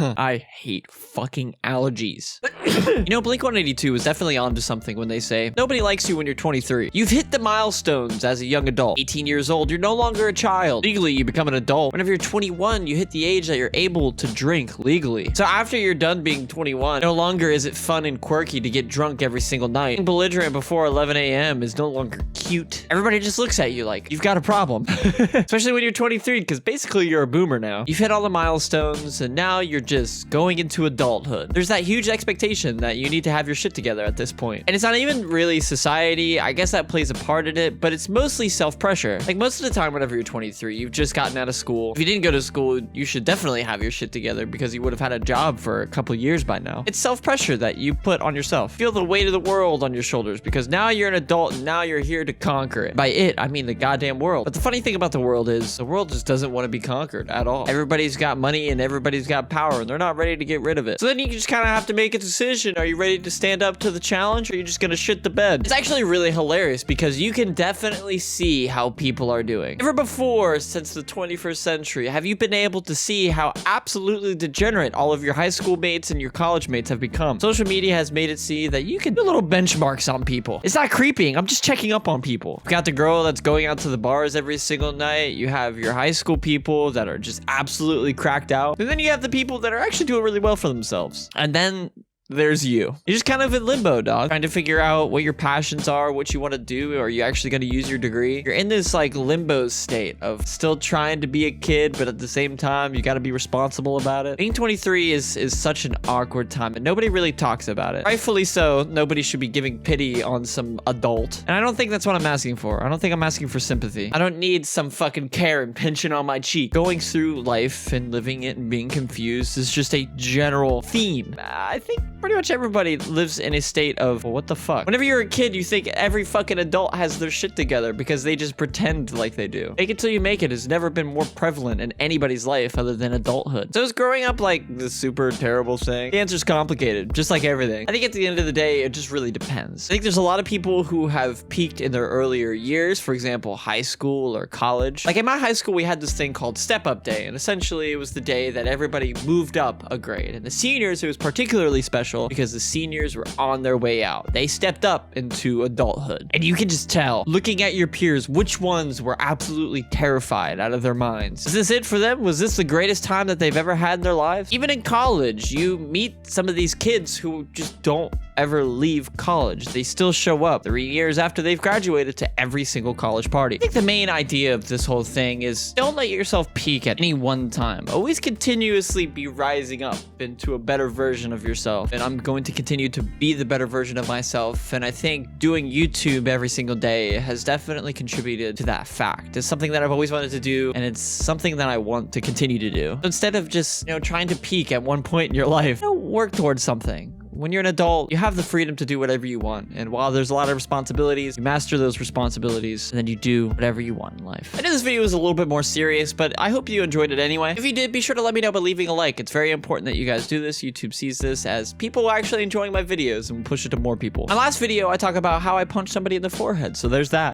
I hate fucking allergies. You know, Blink-182 is definitely onto something when they say, nobody likes you when you're 23. You've hit the milestones as a young adult. 18 years old, you're no longer a child. Legally, you become an adult. Whenever you're 21, you hit the age that you're able to drink legally. So after you're done being 21, no longer is it fun and quirky to get drunk every single night. Being belligerent before 11 a.m. is no longer cute. Everybody just looks at you like, you've got a problem. Especially when you're 23, because basically you're a boomer now. You've hit all the milestones, and now you're just going into adulthood. There's that huge expectation that you need to have your shit together at this point. And it's not even really society. I guess that plays a part in it, but it's mostly self-pressure. Like most of the time whenever you're 23, you've just gotten out of school. If you didn't go to school, you should definitely have your shit together because you would have had a job for a couple years by now. It's self-pressure that you put on yourself. Feel the weight of the world on your shoulders because now you're an adult and now you're here to conquer it. By it, I mean the goddamn world. But the funny thing about the world is the world just doesn't want to be conquered at all. Everybody's got money and everybody's got power and they're not ready to get rid of it. So then you just kind of have to make a decision. Are you ready to stand up to the challenge or are you just gonna shit the bed? It's actually really hilarious because you can definitely see how people are doing. Never before since the 21st century have you been able to see how absolutely degenerate all of your high school mates and your college mates have become. Social media has made it see that you can do little benchmarks on people. It's not creeping. I'm just checking up on people. You've got the girl that's going out to the bars every single night. You have your high school people that are just absolutely cracked out. And then you have the people that are actually doing really well for themselves. And then there's you. You're just kind of in limbo, dog. Trying to figure out what your passions are, what you want to do. Are you actually going to use your degree? You're in this like limbo state of still trying to be a kid, but at the same time, you got to be responsible about it. Being 23 is such an awkward time and nobody really talks about it. Rightfully so, nobody should be giving pity on some adult. And I don't think that's what I'm asking for. I don't think I'm asking for sympathy. I don't need some fucking Karen pinching on my cheek. Going through life and living it and being confused is just a general theme. I think pretty much everybody lives in a state of, well, what the fuck? Whenever you're a kid, you think every fucking adult has their shit together because they just pretend like they do. Fake it till you make it has never been more prevalent in anybody's life other than adulthood. So is growing up like the super terrible thing? The answer's complicated, just like everything. I think at the end of the day, it just really depends. I think there's a lot of people who have peaked in their earlier years, for example, high school or college. Like in my high school, we had this thing called Step Up Day, and essentially it was the day that everybody moved up a grade. And the seniors, it was particularly special because the seniors were on their way out. They stepped up into adulthood. And you can just tell, looking at your peers, which ones were absolutely terrified out of their minds. Is this it for them? Was this the greatest time that they've ever had in their lives? Even in college, you meet some of these kids who just don't ever leave college. They still show up 3 years after they've graduated to every single college party. I think the main idea of this whole thing is don't let yourself peak at any one time. Always continuously be rising up into a better version of yourself. And I'm going to continue to be the better version of myself. And I think doing YouTube every single day has definitely contributed to that fact. It's something that I've always wanted to do, and it's something that I want to continue to do. So instead of just, trying to peak at one point in your life, work towards something. When you're an adult, you have the freedom to do whatever you want. And while there's a lot of responsibilities, you master those responsibilities, and then you do whatever you want in life. I know this video was a little bit more serious, but I hope you enjoyed it anyway. If you did, be sure to let me know by leaving a like. It's very important that you guys do this. YouTube sees this as people actually enjoying my videos and push it to more people. My last video, I talk about how I punched somebody in the forehead, so there's that.